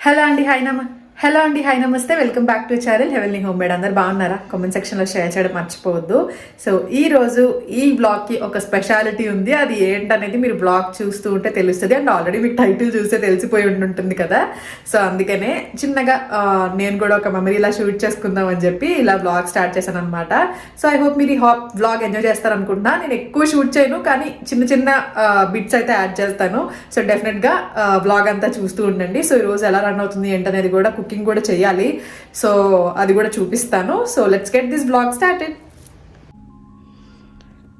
Hello అండి hi నమస్తే welcome back to channel heavenly home made. అందరు బాగున్నారా? కామెంట్ సెక్షన్లో షేర్ చేయడం మర్చిపోవద్దు. సో ఈ రోజు ఈ బ్లాగ్కి ఒక స్పెషాలిటీ ఉంది. అది ఏంటనేది మీరు బ్లాగ్ చూస్తూ ఉంటే తెలుస్తుంది. అండ్ ఆల్రెడీ మీకు టైటిల్ చూస్తే తెలిసిపోయి ఉంటుంది కదా. సో అందుకనే చిన్నగా నేను కూడా ఒక మెమరీ ఇలా షూట్ చేసుకుందాం అని చెప్పి ఇలా బ్లాగ్ స్టార్ట్ చేశాను అనమాట. సో ఐ హోప్ మీరు ఈ బ్లాగ్ ఎంజాయ్ చేస్తారనుకుంటున్నా. నేను ఎక్కువ షూట్ చేయను, కానీ చిన్న చిన్న బిట్స్ అయితే యాడ్ చేస్తాను. సో డెఫినెట్గా బ్లాగ్ అంతా చూస్తూ ఉండండి. సో ఈరోజు ఎలా రన్ అవుతుంది ఏంటనేది కూడా, కుకింగ్ కూడా చేయాలి. సో అది కూడా చూపిస్తాను. So let's get this blog started.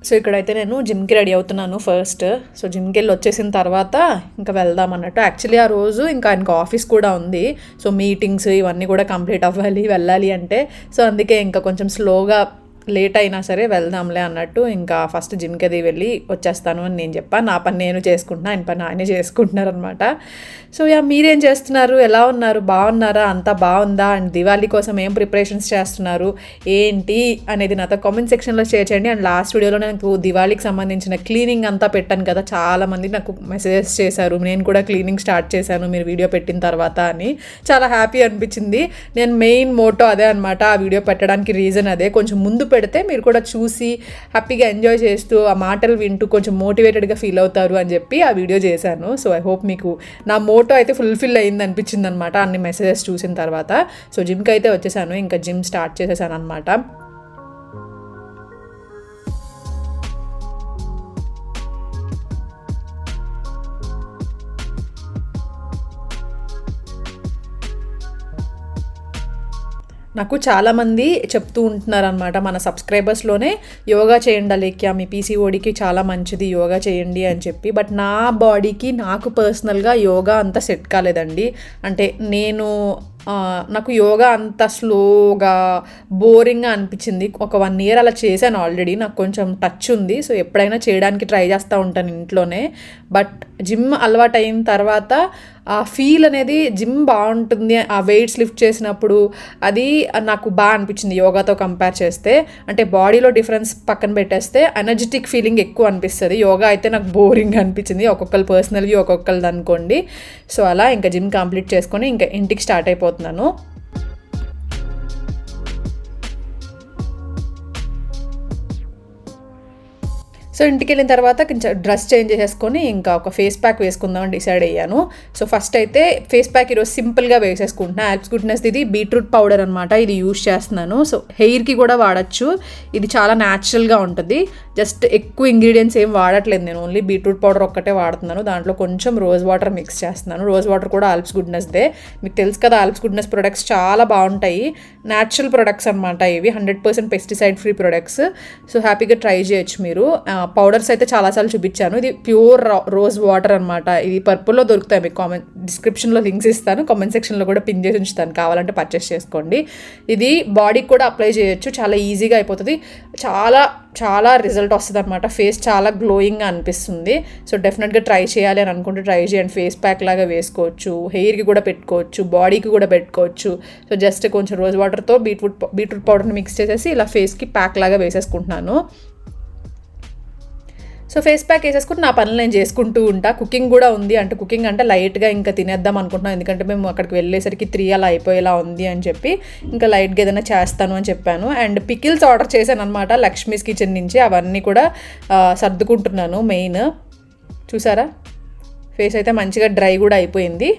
So ఇక్కడైతే నేను జిమ్కి రెడీ అవుతున్నాను ఫస్ట్. సో జిమ్కి వెళ్ళి వచ్చేసిన తర్వాత ఇంకా వెళ్దాం అన్నట్టు. యాక్చువల్లీ ఆ రోజు ఇంకా ఆయనకు ఆఫీస్ కూడా ఉంది. సో మీటింగ్స్ ఇవన్నీ కూడా కంప్లీట్ అవ్వాలి, వెళ్ళాలి అంటే. సో అందుకే ఇంకా కొంచెం స్లోగా లేట్ అయినా సరే వెళ్దాంలే అన్నట్టు ఇంకా ఫస్ట్ జిమ్కి అది వెళ్ళి వచ్చేస్తాను అని నేను చెప్పాను. నా పని నేను చేసుకుంటున్నా, ఆయన పని ఆయనే చేసుకుంటున్నారనమాట. సో మీరేం చేస్తున్నారు? ఎలా ఉన్నారు? బాగున్నారా? అంతా బాగుందా? అండ్ దివాళీ కోసం ఏం ప్రిపరేషన్స్ చేస్తున్నారు ఏంటి అనేది నాతో కామెంట్ సెక్షన్లో షేర్ చేయండి. అండ్ లాస్ట్ వీడియోలో నాకు దివాళీకి సంబంధించిన క్లీనింగ్ అంతా పెట్టాను కదా, చాలామంది నాకు మెసేజెస్ చేశారు. నేను కూడా క్లీనింగ్ స్టార్ట్ చేశాను మీరు వీడియో పెట్టిన తర్వాత అని. చాలా హ్యాపీ అనిపించింది. నేను మెయిన్ మోటో అదే అనమాట, ఆ వీడియో పెట్టడానికి రీజన్ అదే. కొంచెం ముందు పెడితే మీరు కూడా చూసి హ్యాపీగా ఎంజాయ్ చేస్తూ ఆ మాటలు వింటూ కొంచెం మోటివేటెడ్గా ఫీల్ అవుతారు అని చెప్పి ఆ వీడియో చేశాను. సో ఐ హోప్ మీకు నా మోటో అయితే ఫుల్ఫిల్ అయింది అనిపించింది అనమాట అన్ని మెసేజెస్ చూసిన తర్వాత. సో జిమ్కి అయితే వచ్చేసాను, ఇంకా జిమ్ స్టార్ట్ చేసేసాను అనమాట. నాకు చాలామంది చెప్తూ ఉంటున్నారు అనమాట, మన సబ్స్క్రైబర్స్లోనే యోగా చేయండి అలేఖ్య, మీ పీసీఓడికి చాలా మంచిది యోగా చేయండి అని చెప్పి. బట్ నా బాడీకి నాకు పర్సనల్గా యోగా అంత సెట్ కాలేదండి. అంటే నాకు యోగా అంత స్లోగా బోరింగ్గా అనిపించింది. ఒక 1 year అలా చేశాను ఆల్రెడీ, నాకు కొంచెం టచ్ ఉంది. సో ఎప్పుడైనా చేయడానికి ట్రై చేస్తూ ఉంటాను ఇంట్లోనే. బట్ జిమ్ అలవాటు అయిన తర్వాత ఆ ఫీల్ అనేది జిమ్ బాగుంటుంది, ఆ వెయిట్స్ లిఫ్ట్ చేసినప్పుడు అది నాకు బాగా అనిపించింది యోగాతో కంపేర్ చేస్తే. అంటే బాడీలో డిఫరెన్స్ పక్కన పెట్టేస్తే ఎనర్జెటిక్ ఫీలింగ్ ఎక్కువ అనిపిస్తుంది. యోగా అయితే నాకు బోరింగ్ అనిపించింది, ఒక్కొక్కరు పర్సనల్గా ఒక్కొక్కరిది అనుకోండి. సో అలా ఇంకా జిమ్ కంప్లీట్ చేసుకొని ఇంకా ఇంటికి స్టార్ట్ అయిపోతున్నాను. సో ఇంటికి వెళ్ళిన తర్వాత కొంచెం డ్రెస్ చేంజ్ చేసేసుకొని ఇంకా ఒక ఫేస్ ప్యాక్ వేసుకుందామని డిసైడ్ అయ్యాను. సో ఫస్ట్ అయితే ఫేస్ ప్యాక్ ఈరోజు సింపుల్గా వేసేసుకుంటున్నాను. ఆల్ప్స్ గుడ్నెస్ ఇది బీట్రూట్ పౌడర్ అనమాట, ఇది యూజ్ చేస్తున్నాను. సో హెయిర్కి కూడా వాడచ్చు, ఇది చాలా న్యాచురల్గా ఉంటుంది. జస్ట్ ఎక్కువ ఇంగ్రీడియంట్స్ ఏం వాడట్లేదు నేను, ఓన్లీ బీట్రూట్ పౌడర్ ఒక్కటే వాడుతున్నాను. దాంట్లో కొంచెం రోజ్ వాటర్ మిక్స్ చేస్తున్నాను. రోజ్ వాటర్ కూడా ఆల్ప్స్ గుడ్నెస్దే. మీకు తెలుసు కదా, ఆల్ప్స్ గుడ్నెస్ ప్రొడక్ట్స్ చాలా బాగుంటాయి, న్యాచురల్ ప్రొడక్ట్స్ అనమాట ఇవి, 100% పెస్టిసైడ్ ఫ్రీ ప్రొడక్ట్స్. సో హ్యాపీగా ట్రై చేయొచ్చు మీరు. పౌడర్స్ అయితే చాలాసార్లు చూపించాను. ఇది ప్యూర్ రోజ్ వాటర్ అనమాట, ఇది పర్పుల్లో దొరుకుతాయి. మీకు డిస్క్రిప్షన్లో లింక్స్ ఇస్తాను, కామెంట్ సెక్షన్లో కూడా పిన్ చేసి ఉంచుతాను, కావాలంటే పర్చేస్ చేసుకోండి. ఇది బాడీకి కూడా అప్లై చేయొచ్చు, చాలా ఈజీగా అయిపోతుంది. చాలా చాలా రిజల్ట్ వస్తుంది అనమాట, ఫేస్ చాలా గ్లోయింగ్గా అనిపిస్తుంది. సో డెఫినెట్గా ట్రై చేయాలి అని అనుకుంటే ట్రై చేయండి. ఫేస్ ప్యాక్ లాగా వేసుకోవచ్చు, హెయిర్కి కూడా పెట్టుకోవచ్చు, బాడీకి కూడా పెట్టుకోవచ్చు. సో జస్ట్ కొంచెం రోజ్ వాటర్తో బీట్రూట్ పౌడర్ని మిక్స్ చేసేసి ఇలా ఫేస్కి ప్యాక్ లాగా వేసేసుకుంటున్నాను. సో ఫేస్ ప్యాక్ వేసేసుకుంటే నా పనులు నేను చేసుకుంటూ ఉంటా. కుకింగ్ కూడా ఉంది, అంటే కుకింగ్ అంటే లైట్గా ఇంకా తినేద్దాం అనుకుంటున్నాను, ఎందుకంటే మేము అక్కడికి వెళ్ళేసరికి 3 అలా అయిపోయేలా ఉంది అని చెప్పి ఇంకా లైట్గా ఏదైనా చేస్తాను అని చెప్పాను. అండ్ పికిల్స్ ఆర్డర్ చేశాను అనమాట లక్ష్మీస్ కిచెన్ నుంచి, అవన్నీ కూడా సర్దుకుంటున్నాను. మెయిన్ చూసారా, ఫేస్ అయితే మంచిగా డ్రై కూడా అయిపోయింది.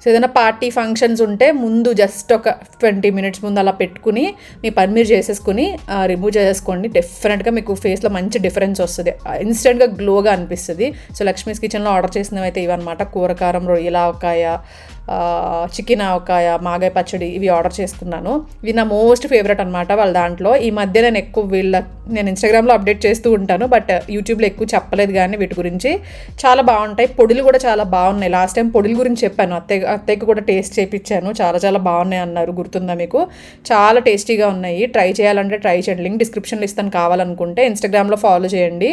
సో ఏదైనా పార్టీ ఫంక్షన్స్ ఉంటే ముందు జస్ట్ ఒక 20 minutes ముందు అలా పెట్టుకుని మీ పని మీరు చేసేసుకుని రిమూవ్ చేసేసుకోండి. డెఫినెట్గా మీకు ఫేస్లో మంచి డిఫరెన్స్ వస్తుంది, ఇన్స్టెంట్గా గ్లోగా అనిపిస్తుంది. సో లక్ష్మీస్ కిచెన్లో ఆర్డర్ చేసినవి అయితే ఇవన్నమాట, కూరకారం, రొయ్యల ఆవకాయ, చికెన్ ఆవకాయ, మాగాయ పచ్చడి, ఇవి ఆర్డర్ చేసుకున్నాను. ఇవి నా మోస్ట్ ఫేవరెట్ అనమాట వాళ్ళ దాంట్లో. ఈ మధ్య నేను ఎక్కువ నేను ఇన్స్టాగ్రామ్లో అప్డేట్ చేస్తూ ఉంటాను, బట్ యూట్యూబ్లో ఎక్కువ చెప్పలేదు కానీ వీటి గురించి. చాలా బాగుంటాయి, పొడులు కూడా చాలా బాగున్నాయి. లాస్ట్ టైం పొడుల గురించి చెప్పాను, అత్తయ్యకి కూడా టేస్ట్ చేయించాను, చాలా చాలా బాగున్నాయి అన్నారు, గుర్తుందా మీకు? చాలా టేస్టీగా ఉన్నాయి, ట్రై చేయాలంటే ట్రై చేయండి. లింక్ డిస్క్రిప్షన్లో ఇస్తాను, కావాలనుకుంటే ఇన్స్టాగ్రామ్లో ఫాలో చేయండి.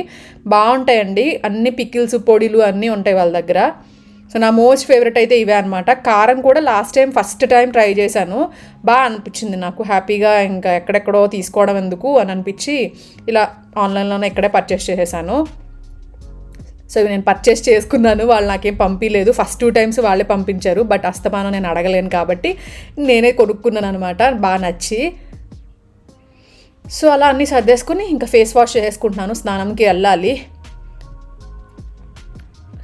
బాగుంటాయండి, అన్ని పికిల్స్ పొడిలు అన్నీ ఉంటాయి వాళ్ళ దగ్గర. సో నా మోస్ట్ ఫేవరెట్ అయితే ఇవే అనమాట. కారం కూడా ఫస్ట్ టైం ట్రై చేశాను, బాగా అనిపించింది నాకు, హ్యాపీగా. ఇంకా ఎక్కడెక్కడో తీసుకోవడం ఎందుకు అని అనిపించి ఇలా ఆన్లైన్లోనే ఇక్కడే పర్చేస్ చేసేసాను. సో ఇవి నేను పర్చేస్ చేసుకున్నాను, వాళ్ళు నాకేం పంపించలేదు. ఫస్ట్ 2 times వాళ్ళే పంపించారు, బట్ అస్తమానం నేను అడగలేను కాబట్టి నేనే కొనుక్కున్నాను అనమాట, బాగా నచ్చి. సో అలా అన్నీ సర్దేసుకుని ఇంకా ఫేస్ వాష్ చేసుకుంటున్నాను, స్నానంకి వెళ్ళాలి.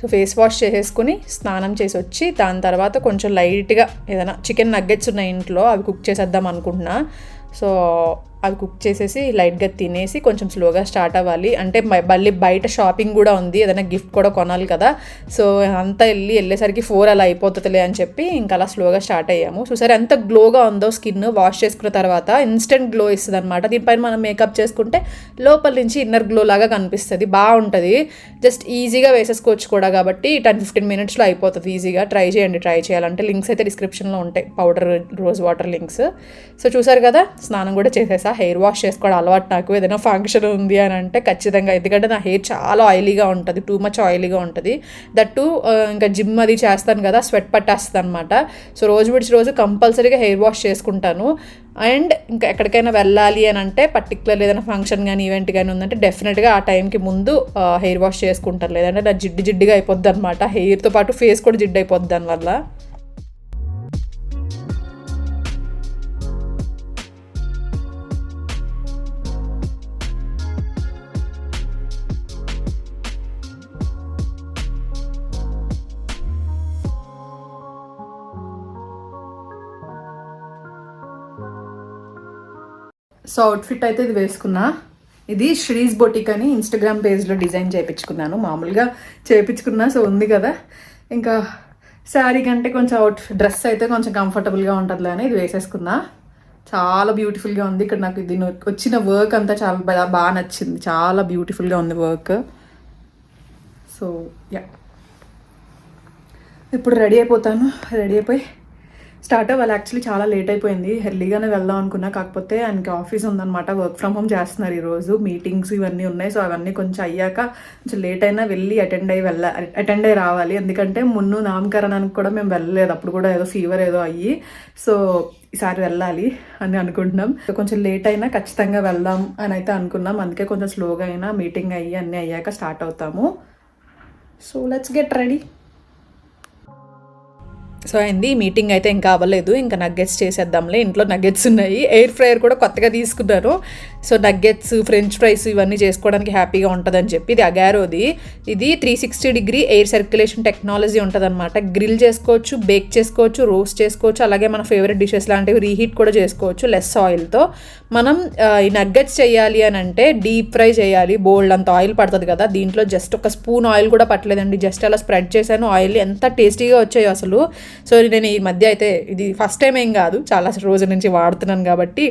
సో ఫేస్ వాష్ చేసేసుకుని స్నానం చేసి వచ్చి దాని తర్వాత కొంచెం లైట్గా ఏదైనా చికెన్ నగ్గెట్స్ ఉన్నాయి ఇంట్లో, అవి కుక్ చేసేద్దాం అనుకుంటున్నా. సో అవి కుక్ చేసేసి లైట్గా తినేసి కొంచెం స్లోగా స్టార్ట్ అవ్వాలి. అంటే మళ్ళీ బయట షాపింగ్ కూడా ఉంది, ఏదైనా గిఫ్ట్ కూడా కొనాలి కదా. సో అంతా వెళ్ళేసరికి 4 అలా అయిపోతుందిలే అని చెప్పి ఇంకా అలా స్లోగా స్టార్ట్ అయ్యాము. చూసారు ఎంత గ్లోగా ఉందో స్కిన్, వాష్ చేసుకున్న తర్వాత ఇన్స్టెంట్ గ్లో ఇస్తుంది అనమాట. దీనిపైన మనం మేకప్ చేసుకుంటే లోపల నుంచి ఇన్నర్ గ్లో లాగా కనిపిస్తుంది, బాగుంటుంది. జస్ట్ ఈజీగా వేసేసుకోవచ్చు కూడా కాబట్టి 10-15 minutesలో అయిపోతుంది ఈజీగా. ట్రై చేయాలంటే లింక్స్ అయితే డిస్క్రిప్షన్లో ఉంటాయి, powder rose water links. So చూసారు కదా, స్నానం కూడా చేసేసా. హెయిర్ వాష్ చేసుకోవడం అలవాటు నాకు, ఏదైనా ఫంక్షన్ ఉంది అని అంటే ఖచ్చితంగా, ఎందుకంటే నా హెయిర్ చాలా ఆయిలీగా ఉంటుంది, టూ మచ్ ఆయిలీగా ఉంటుంది. దట్టు ఇంకా జిమ్ అది చేస్తాను కదా, స్వెట్ పట్టేస్తుంది అనమాట. సో రోజు విడిచి రోజు కంపల్సరీగా హెయిర్ వాష్ చేసుకుంటాను. అండ్ ఇంకా ఎక్కడికైనా వెళ్ళాలి అని అంటే పర్టికులర్ ఏదైనా ఫంక్షన్ కానీ ఈవెంట్ కానీ ఉందంటే డెఫినెట్గా ఆ టైంకి ముందు హెయిర్ వాష్ చేసుకుంటాను, లేదంటే నా జిడ్డుగా అయిపోద్ది అనమాట. హెయిర్తో పాటు ఫేస్ కూడా జిడ్డు అయిపోద్ది దానివల్ల. సో అవుట్ఫిట్ అయితే ఇది వేసుకున్నా. ఇది శ్రీస్ బొటిక్ అని ఇన్స్టాగ్రామ్ పేజ్లో డిజైన్ చేయించుకున్నాను, మామూలుగా చేయించుకున్నా. సో ఉంది కదా, ఇంకా శారీ కంటే కొంచెం డ్రెస్ అయితే కొంచెం కంఫర్టబుల్గా ఉంటుందిలే అని ఇది వేసేసుకున్నా. చాలా బ్యూటిఫుల్గా ఉంది. ఇక్కడ నాకు ఇది వచ్చిన వర్క్ అంతా చాలా బాగా నచ్చింది, చాలా బ్యూటిఫుల్గా ఉంది వర్క్. సో యా, ఇప్పుడు రెడీ అయిపోయి స్టార్ట్ అవ్వాలి. యాక్చువల్లీ చాలా లేట్ అయిపోయింది, ఎర్లీగానే వెళ్దాం అనుకున్నా, కాకపోతే ఆయనకి ఆఫీస్ ఉందన్నమాట, వర్క్ ఫ్రమ్ హోమ్ చేస్తున్నారు ఈరోజు, మీటింగ్స్ ఇవన్నీ ఉన్నాయి. సో అవన్నీ కొంచెం అయ్యాక కొంచెం లేట్ అయినా వెళ్ళి అటెండ్ అయ్యి రావాలి. ఎందుకంటే ముందు నామకరణానికి కూడా మేము వెళ్ళలేదు, అప్పుడు కూడా ఏదో ఫీవర్ ఏదో అయ్యి. సో ఈసారి వెళ్ళాలి అని అనుకుంటున్నాం. కొంచెం లేట్ అయినా ఖచ్చితంగా వెళ్దాం అని అయితే అనుకున్నాం, అందుకే కొంచెం స్లోగా అయినా మీటింగ్ అయ్యి అన్నీ అయ్యాక స్టార్ట్ అవుతాము. So let's get ready. So అయింది మీటింగ్ అయితే ఇంకా అవ్వలేదు, ఇంకా నగ్గెట్స్ చేసేద్దాంలే. ఇంట్లో నగ్గెట్స్ ఉన్నాయి, ఎయిర్ ఫ్రైయర్ కూడా కొత్తగా తీసుకున్నారు. సో నగ్గెట్స్, ఫ్రెంచ్ ఫ్రైస్ ఇవన్నీ చేసుకోవడానికి హ్యాపీగా ఉంటుందని చెప్పి ఇది అగారోది. ఇది 360 ఎయిర్ సర్క్యులేషన్ టెక్నాలజీ ఉంటుందన్నమాట. గ్రిల్ చేసుకోవచ్చు, బేక్ చేసుకోవచ్చు, రోస్ట్ చేసుకోవచ్చు, అలాగే మన ఫేవరెట్ డిషెస్ లాంటివి రీహీట్ కూడా చేసుకోవచ్చు లెస్ ఆయిల్తో. మనం ఈ నగ్గెట్స్ చేయాలి అని అంటే డీప్ ఫ్రై చేయాలి, బోల్డ్ అంత ఆయిల్ పడుతుంది కదా. దీంట్లో జస్ట్ ఒక స్పూన్ ఆయిల్ కూడా పట్టలేదండి, జస్ట్ అలా స్ప్రెడ్ చేశాను. ఆయిల్ ఎంత టేస్టీగా వచ్చాయో అసలు. సో నేను ఈ మధ్య అయితే ఇది ఫస్ట్ టైం ఏం కాదు, చాలా రోజుల నుంచి వాడుతున్నాను కాబట్టి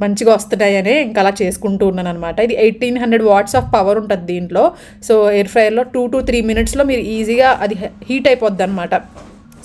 మంచిగా వస్తున్నాయనే ఇంకా అలా చేసుకుంటూ ఉన్నాను అనమాట. ఇది 1800 watts ఆఫ్ పవర్ ఉంటుంది దీంట్లో. సో ఎయిర్ ఫ్రైయర్లో 2 to 3 minutesలో మీరు ఈజీగా అది హీట్ అయిపోద్ది అనమాట.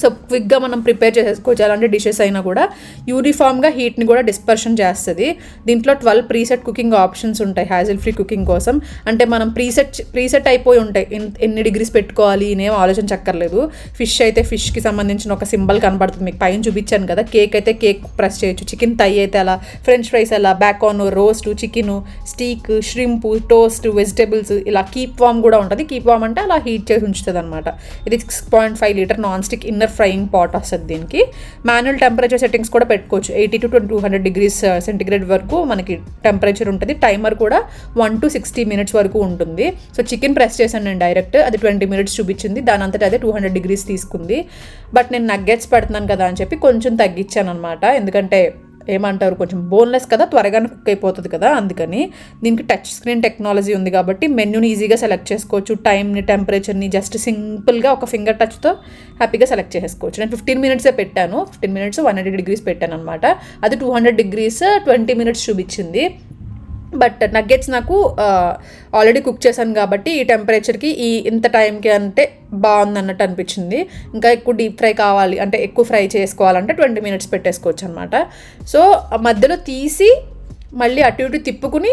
సో క్విక్గా మనం ప్రిపేర్ చేసేసుకోవచ్చు, అలాంటి డిషెస్ అయినా కూడా. యూనిఫామ్గా హీట్ని కూడా డిస్పర్షన్ చేస్తుంది. దీంట్లో 12 ప్రీసెట్ కుకింగ్ ఆప్షన్స్ ఉంటాయి హ్యాజిల్ ఫ్రీ కుకింగ్ కోసం. అంటే మనం ప్రీసెట్ అయిపోయి ఉంటాయి, ఎన్ని డిగ్రీస్ పెట్టుకోవాలి నేనేం ఆలోచించక్కర్లేదు. ఫిష్ అయితే ఫిష్కి సంబంధించిన ఒక సింబల్ కనబడుతుంది, మీకు పైన చూపించాను కదా. కేక్ అయితే కేక్ ప్రెస్ చేయొచ్చు, చికెన్ థై అయితే అలా, ఫ్రెంచ్ ఫ్రైస్ అలా, bacon, roast, chicken, steak, shrimp, toast, vegetables, ఇలా కీప్ వామ్ కూడా ఉంటుంది. కీప్ వామ్ అంటే అలా హీట్ చేసి ఉంచుతుంది అనమాట. ఇది 6.5 liter non stick inner frying pot వస్తుంది దీనికి. మాన్యువల్ టెంపరేచర్ సెట్టింగ్స్ కూడా పెట్టుకోవచ్చు, 80 to 200 degrees సెంటిగ్రేడ్ వరకు మనకి టెంపరేచర్ ఉంటుంది. టైమర్ కూడా 1 to 60 minutes వరకు ఉంటుంది. సో చికెన్ ప్రెస్ చేశాను నేను డైరెక్ట్, అది 20 minutes చూపించింది, దాని అంతటా అదే 200 degrees తీసుకుంది. బట్ నేను నగ్గెట్స్ పెడుతున్నాను కదా అని చెప్పి కొంచెం తగ్గించాను అనమాట, ఎందుకంటే ఏమంటారు కొంచెం బోన్లెస్ కదా, త్వరగానే కుక్ అయిపోతుంది కదా, అందుకని. దీనికి టచ్ స్క్రీన్ టెక్నాలజీ ఉంది కాబట్టి మెన్యూని ఈజీగా సెలెక్ట్ చేసుకోవచ్చు, టైంని, టెంపరేచర్ని జస్ట్ సింపుల్గా ఒక ఫింగర్ టచ్తో హ్యాపీగా సెలెక్ట్ చేసుకోవచ్చు. నేను 15 minutes పెట్టాను, 15 minutes 180 degrees పెట్టాను అనమాట. అది 200 degrees 20 minutes చూపించింది. బట్ నగ్గెట్స్ నాకు ఆల్రెడీ కుక్ చేశాను కాబట్టి ఈ టెంపరేచర్కి ఇంత టైంకి అంటే బాగుంది అన్నట్టు అనిపించింది. ఇంకా ఎక్కువ డీప్ ఫ్రై కావాలి అంటే, ఎక్కువ ఫ్రై చేసుకోవాలంటే 20 minutes పెట్టేసుకోవచ్చు అనమాట. సో మధ్యలో తీసి మళ్ళీ అటు ఇటు తిప్పుకుని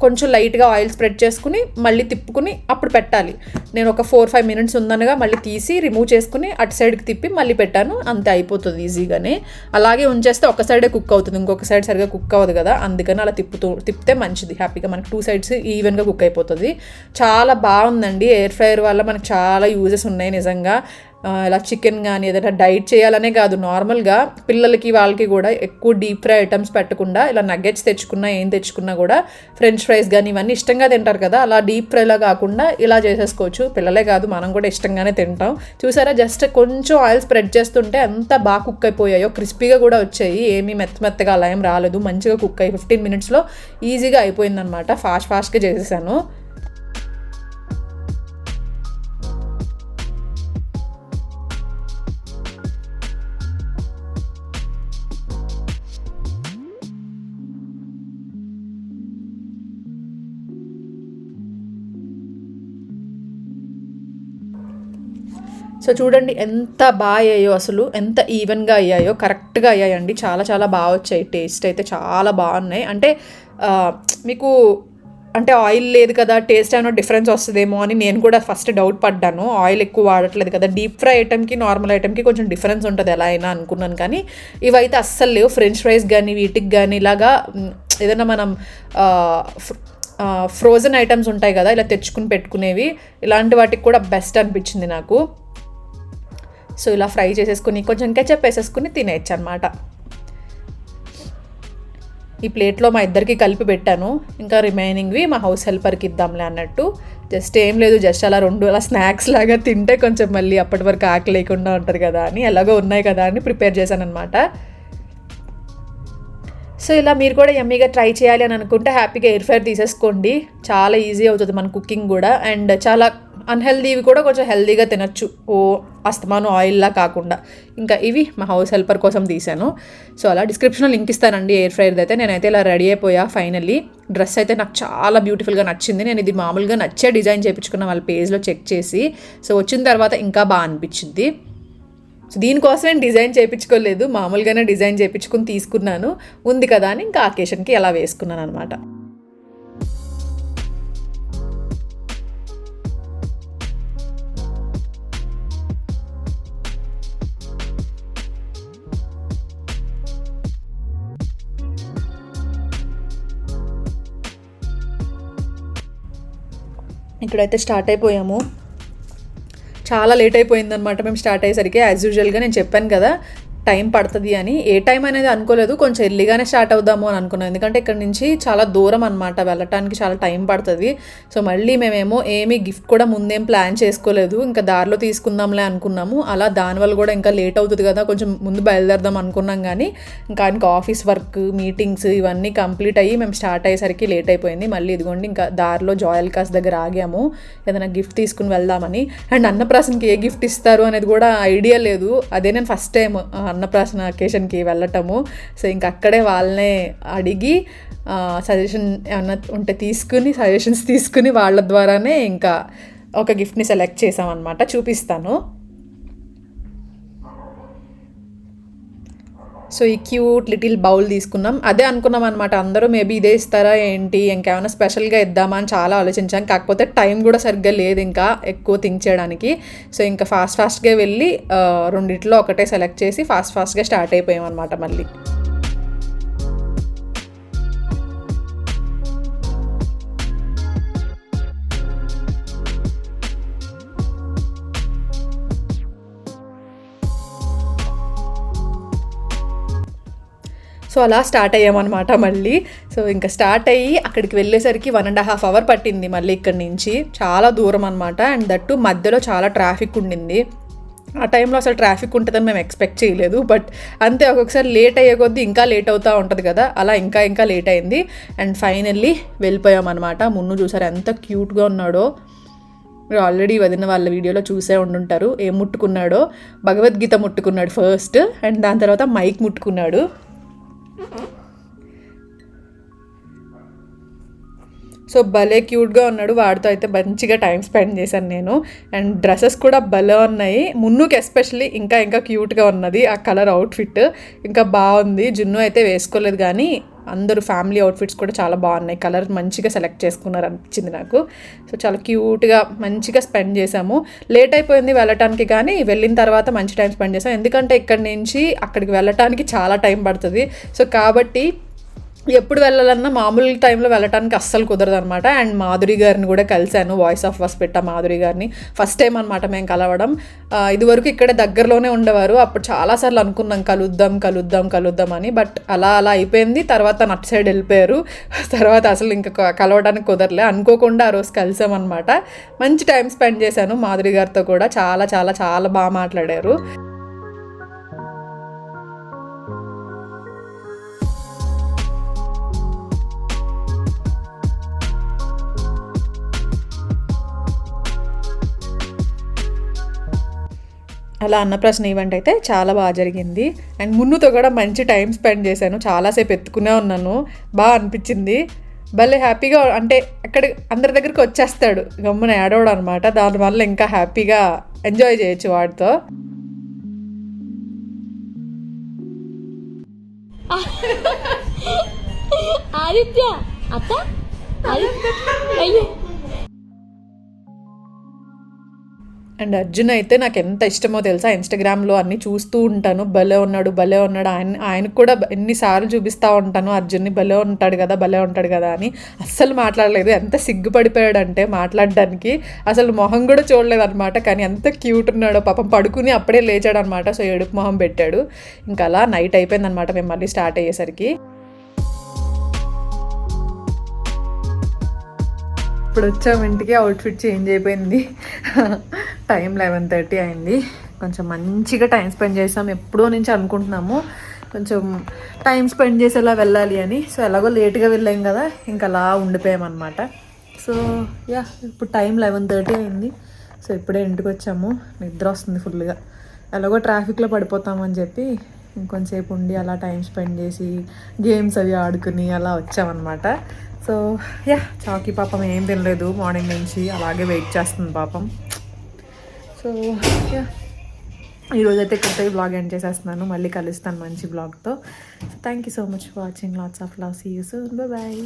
కొంచెం లైట్గా ఆయిల్ స్ప్రెడ్ చేసుకుని మళ్ళీ తిప్పుకుని అప్పుడు పెట్టాలి. నేను ఒక 4-5 మినిట్స్ ఉందనగా మళ్ళీ తీసి రిమూవ్ చేసుకుని అటు సైడ్కి తిప్పి మళ్ళీ పెట్టాను, అంతే అయిపోతుంది ఈజీగానే. అలాగే ఉంచేస్తే ఒక సైడే కుక్ అవుతుంది, ఇంకొక సైడ్ సరిగా కుక్ అవ్వదు కదా, అందుకని అలా తిప్పితే మంచిది, హ్యాపీగా మనకి 2 సైడ్స్ ఈవెన్గా కుక్ అయిపోతుంది. చాలా బాగుందండి. ఎయిర్ ఫ్రైయర్ వల్ల మనకు చాలా యూజెస్ ఉన్నాయి నిజంగా. ఇలా చికెన్ కానీ ఏదైనా డైట్ చేయాలనే కాదు, నార్మల్గా పిల్లలకి వాళ్ళకి కూడా ఎక్కువ డీప్ ఫ్రై ఐటమ్స్ పెట్టకుండా ఇలా నగ్గెట్స్ తెచ్చుకున్నా ఏం తెచ్చుకున్నా కూడా ఫ్రెంచ్ ఫ్రైస్ కానీ ఇవన్నీ ఇష్టంగా తింటారు కదా, అలా డీప్ ఫ్రైలా కాకుండా ఇలా చేసేసుకోవచ్చు. పిల్లలే కాదు మనం కూడా ఇష్టంగానే తింటాం. చూసారా, జస్ట్ కొంచెం ఆయిల్ స్ప్రెడ్ చేస్తుంటే ఎంత బాగా కుక్ అయిపోయాయో, క్రిస్పీగా కూడా వచ్చాయి, ఏమీ మెత్తగా అలా ఏం రాలేదు, మంచిగా కుక్ అయ్యి 15 మినిట్స్లో ఈజీగా అయిపోయిందనమాట. ఫాస్ట్గా చేసేసాను. సో చూడండి ఎంత బాగా అయ్యాయో, అసలు ఎంత ఈవెన్గా అయ్యాయో, కరెక్ట్గా అయ్యాయండి. చాలా చాలా బాగా వచ్చాయి, టేస్ట్ అయితే చాలా బాగున్నాయి. అంటే మీకు అంటే ఆయిల్ లేదు కదా, టేస్ట్ ఏమైనా డిఫరెన్స్ వస్తుందేమో అని నేను కూడా ఫస్ట్ డౌట్ పడ్డాను. ఆయిల్ ఎక్కువ వాడట్లేదు కదా, డీప్ ఫ్రై ఐటమ్కి నార్మల్ ఐటమ్కి కొంచెం డిఫరెన్స్ ఉంటుంది ఎలా అయినా అనుకున్నాను, కానీ ఇవైతే అస్సలు లేవు. ఫ్రెంచ్ ఫ్రైస్ కానీ వీటికి కానీ ఇలాగా ఏదైనా మనం ఫ్రోజన్ ఐటమ్స్ ఉంటాయి కదా ఇలా తెచ్చుకుని పెట్టుకునేవి, ఇలాంటి వాటికి కూడా బెస్ట్ అనిపించింది నాకు. సో ఇలా ఫ్రై చేసేసుకుని కొంచెం కెచప్ వేసేసుకుని తినేయచ్చు అనమాట. ఈ ప్లేట్లో మా ఇద్దరికి కలిపి పెట్టాను, ఇంకా రిమైనింగ్వి మా హౌస్ హెల్పర్కి ఇద్దాంలే అన్నట్టు. జస్ట్ ఏం లేదు, జస్ట్ అలా 2 అలా స్నాక్స్ లాగా తింటే కొంచెం మళ్ళీ అప్పటి వరకు ఆకలి లేకుండా ఉంటుంది కదా అని, ఎలాగో ఉన్నాయి కదా అని ప్రిపేర్ చేశాను అనమాట. సో ఇలా మీరు కూడా యమ్మీగా ట్రై చేయాలి అని అనుకుంటే హ్యాపీగా ఎయిర్ ఫ్రైర్ తీసేసుకోండి, చాలా ఈజీ అవుతుంది మన కుకింగ్ కూడా. అండ్ చాలా అన్హెల్దీవి కూడా కొంచెం హెల్దీగా తినచ్చు, అస్తమాను ఆయిల్లా కాకుండా. ఇంకా ఇవి మా హౌస్ హెల్పర్ కోసం తీసాను. సో అలా డిస్క్రిప్షన్లో లింక్ ఇస్తానండి ఎయిర్ ఫ్రైర్ది అయితే. నేనైతే ఇలా రెడీ అయిపోయా ఫైనల్లీ. డ్రెస్ అయితే నాకు చాలా బ్యూటిఫుల్గా నచ్చింది. నేను ఇది మామూలుగా నచ్చే డిజైన్ చేయించుకున్న వాళ్ళ పేజ్లో చెక్ చేసి, సో వచ్చిన తర్వాత ఇంకా బాగా అనిపించింది. సో దీనికోసం నేను డిజైన్ చేయించుకోలేదు, మామూలుగానే డిజైన్ చేయించుకుని తీసుకున్నాను, ఉంది కదా అని ఇంకా అకేషన్కి అలా వేసుకున్నాను అనమాట. ఇక్కడైతే స్టార్ట్ అయిపోయాము. చాలా లేట్ అయిపోయిందనమాట మేము స్టార్ట్ అయ్యేసరికి. యాజ్ యూజువల్గా నేను చెప్పాను కదా టైం పడుతుంది అని, ఏ టైం అనేది అనుకోలేదు, కొంచెం ఎర్లీగానే స్టార్ట్ అవుదాము అని అనుకున్నాం. ఎందుకంటే ఇక్కడ నుంచి చాలా దూరం అనమాట, వెళ్ళటానికి చాలా టైం పడుతుంది. సో మళ్ళీ మేమేమో ఏమీ గిఫ్ట్ కూడా ముందేం ప్లాన్ చేసుకోలేదు, ఇంకా దారిలో తీసుకుందాంలే అనుకున్నాము. అలా దానివల్ల కూడా ఇంకా లేట్ అవుతుంది కదా, కొంచెం ముందు బయలుదేరదాం అనుకున్నాం. కానీ ఇంకా ఆయనకి ఆఫీస్ వర్క్, మీటింగ్స్ ఇవన్నీ కంప్లీట్ అయ్యి మేము స్టార్ట్ అయ్యేసరికి లేట్ అయిపోయింది. మళ్ళీ ఇదిగోండి ఇంకా దారిలో జాయల్కాస్ దగ్గర ఆగాము ఏదైనా గిఫ్ట్ తీసుకుని వెళ్దామని. అండ్ అన్నప్రాసన్కి ఏ గిఫ్ట్ ఇస్తారు అనేది కూడా ఐడియా లేదు, అదే నేను ఫస్ట్ టైం అన్నప్రాసన అకేషన్కి వెళ్ళటము. సో ఇంక అక్కడే వాళ్ళనే అడిగి సజెషన్ ఏమన్నా ఉంటే సజెషన్స్ తీసుకుని వాళ్ళ ద్వారానే ఇంకా ఒక గిఫ్ట్ని సెలెక్ట్ చేసామన్నమాట. చూపిస్తాను. సో ఈ క్యూట్ లిటిల్ బౌల్ తీసుకున్నాం. అదే అనుకున్నాం అనమాట, అందరూ మేబీ ఇదే ఇస్తారా ఏంటి, ఇంకేమైనా స్పెషల్గా ఇద్దామా అని చాలా ఆలోచించాం. కాకపోతే టైం కూడా సరిగ్గా లేదు ఇంకా ఎక్కువ థింక్ చేయడానికి. సో ఇంకా ఫాస్ట్గా వెళ్ళి రెండిట్లో ఒకటే సెలెక్ట్ చేసి ఫాస్ట్గా స్టార్ట్ అయిపోయాం అనమాట మళ్ళీ. సో అలా స్టార్ట్ అయ్యామన్నమాట మళ్ళీ. సో ఇంకా స్టార్ట్ అయ్యి అక్కడికి వెళ్ళేసరికి 1.5 hours పట్టింది మళ్ళీ ఇక్కడి నుంచి, చాలా దూరం అనమాట. అండ్ దట్టు మధ్యలో చాలా ట్రాఫిక్ ఉండింది. ఆ టైంలో అసలు ట్రాఫిక్ ఉంటుందని మేము ఎక్స్పెక్ట్ చేయలేదు, బట్ అంతే, ఒక్కొక్కసారి లేట్ అయ్యే కొద్దీ ఇంకా లేట్ అవుతూ ఉంటుంది కదా, అలా ఇంకా లేట్ అయింది. And finally వెళ్ళిపోయామన్నమాట. మున్ను చూసారు ఎంత క్యూట్గా ఉన్నాడో, మీరు ఆల్రెడీ వదిన వాళ్ళ వీడియోలో చూసే ఉండుంటారు. ఏం ముట్టుకున్నాడో, భగవద్గీత ముట్టుకున్నాడు ఫస్ట్, అండ్ దాని తర్వాత మైక్ ముట్టుకున్నాడు. సో భలే క్యూట్గా ఉన్నాడు, వాడితో అయితే మంచిగా టైం స్పెండ్ చేశాను నేను. అండ్ డ్రెస్సెస్ కూడా భలే ఉన్నాయి, మున్నుకి ఎస్పెషల్లీ ఇంకా ఇంకా క్యూట్గా ఉన్నది ఆ కలర్ అవుట్ఫిట్, ఇంకా బాగుంది. జున్ను అయితే వేసుకోలేదు కానీ అందరూ ఫ్యామిలీ అవుట్ఫిట్స్ కూడా చాలా బాగున్నాయి, కలర్ మంచిగా సెలెక్ట్ చేసుకున్నారు అనిపించింది నాకు. సో చాలా క్యూట్గా మంచిగా స్పెండ్ చేసాము. లేట్ అయిపోయింది వెళ్ళటానికి, కానీ వెళ్ళిన తర్వాత మంచి టైం స్పెండ్ చేసాం. ఎందుకంటే ఇక్కడి నుంచి అక్కడికి వెళ్ళటానికి చాలా టైం పడుతుంది. సో కాబట్టి ఎప్పుడు వెళ్ళాలన్నా మామూలు టైంలో వెళ్ళటానికి అస్సలు కుదరదు అనమాట. అండ్ మాధురి గారిని కూడా కలిశాను, వాయిస్ ఆఫ్ హాస్పిటల్ మాధురి గారిని ఫస్ట్ టైం అనమాట మేము కలవడం. ఇదివరకు ఇక్కడే దగ్గరలోనే ఉండేవారు, అప్పుడు చాలాసార్లు అనుకున్నాం కలుద్దాం కలుద్దాం కలుద్దాం అని, బట్ అలా అలా అయిపోయింది. తర్వాత నట్ సైడ్ వెళ్ళిపోయారు, తర్వాత అసలు ఇంకా కలవడానికి కుదరలే. అనుకోకుండా ఆ రోజు కలిసామన్నమాట. మంచి టైం స్పెండ్ చేశాను మాధురి గారితో కూడా, చాలా చాలా చాలా బాగా మాట్లాడారు. అలా అన్నప్రాసన ఈవెంట్ అయితే చాలా బాగా జరిగింది. అండ్ మున్నుతో కూడా మంచి టైం స్పెండ్ చేశాను, చాలాసేపు ఎత్తుకునే ఉన్నాను, బాగా అనిపించింది. భలే హ్యాపీగా, అంటే అక్కడ అందరి దగ్గరికి వచ్చేస్తాడు గమ్మున ఏడవడం అనమాట, దానివల్ల ఇంకా హ్యాపీగా ఎంజాయ్ చేయొచ్చు వాడితో. ఆదిత్య అత్త అండ్ అర్జున్ అయితే నాకు ఎంత ఇష్టమో తెలుసా, ఇన్స్టాగ్రామ్లో అన్నీ చూస్తూ ఉంటాను, భలే ఉన్నాడు భలే ఉన్నాడు, ఆయనకు కూడా ఎన్నిసార్లు చూపిస్తూ ఉంటాను అర్జున్ని, భలే ఉంటాడు కదా భలే ఉంటాడు కదా అని. అస్సలు మాట్లాడలేదు, ఎంత సిగ్గుపడిపోయాడంటే మాట్లాడడానికి, అసలు మొహం కూడా చూడలేదు అనమాట. కానీ ఎంత క్యూట్ ఉన్నాడో పాపం, పడుకుని అప్పుడే లేచాడు అనమాట. సో ఏడుపు మొహం పెట్టాడు. ఇంకా అలా నైట్ అయిపోయిందనమాట మేము మళ్ళీ స్టార్ట్ అయ్యేసరికి. ఇప్పుడు వచ్చాము ఇంటికి, అవుట్ఫిట్ చేంజ్ అయిపోయింది, టైం 11:30 అయింది. కొంచెం మంచిగా టైం స్పెండ్ చేసాం, ఎప్పుడో నుంచి అనుకుంటున్నాము కొంచెం టైం స్పెండ్ చేసేలా వెళ్ళాలి అని. సో ఎలాగో లేట్గా వెళ్ళాం కదా, ఇంకా అలా ఉండిపోయామన్నమాట. సో యా, ఇప్పుడు టైం 11:30 అయింది. సో ఇప్పుడే ఇంటికి వచ్చాము, నిద్ర వస్తుంది ఫుల్గా. ఎలాగో ట్రాఫిక్లో పడిపోతామని చెప్పి ఇంకొంచెంసేపు ఉండి అలా టైం స్పెండ్ చేసి గేమ్స్ అవి ఆడుకుని అలా వచ్చామన్నమాట. సో యా, చాకీ పాపం ఏం తినలేదు మార్నింగ్ నుంచి, అలాగే వెయిట్ చేస్తుంది పాపం. సో యా, ఈరోజైతే ఇక్కడితో బ్లాగ్ ఎండ్ చేసేస్తున్నాను, మళ్ళీ కలుస్తాను మంచి బ్లాగ్తో. So thank you so much for watching, lots of love, see you soon, bye bye.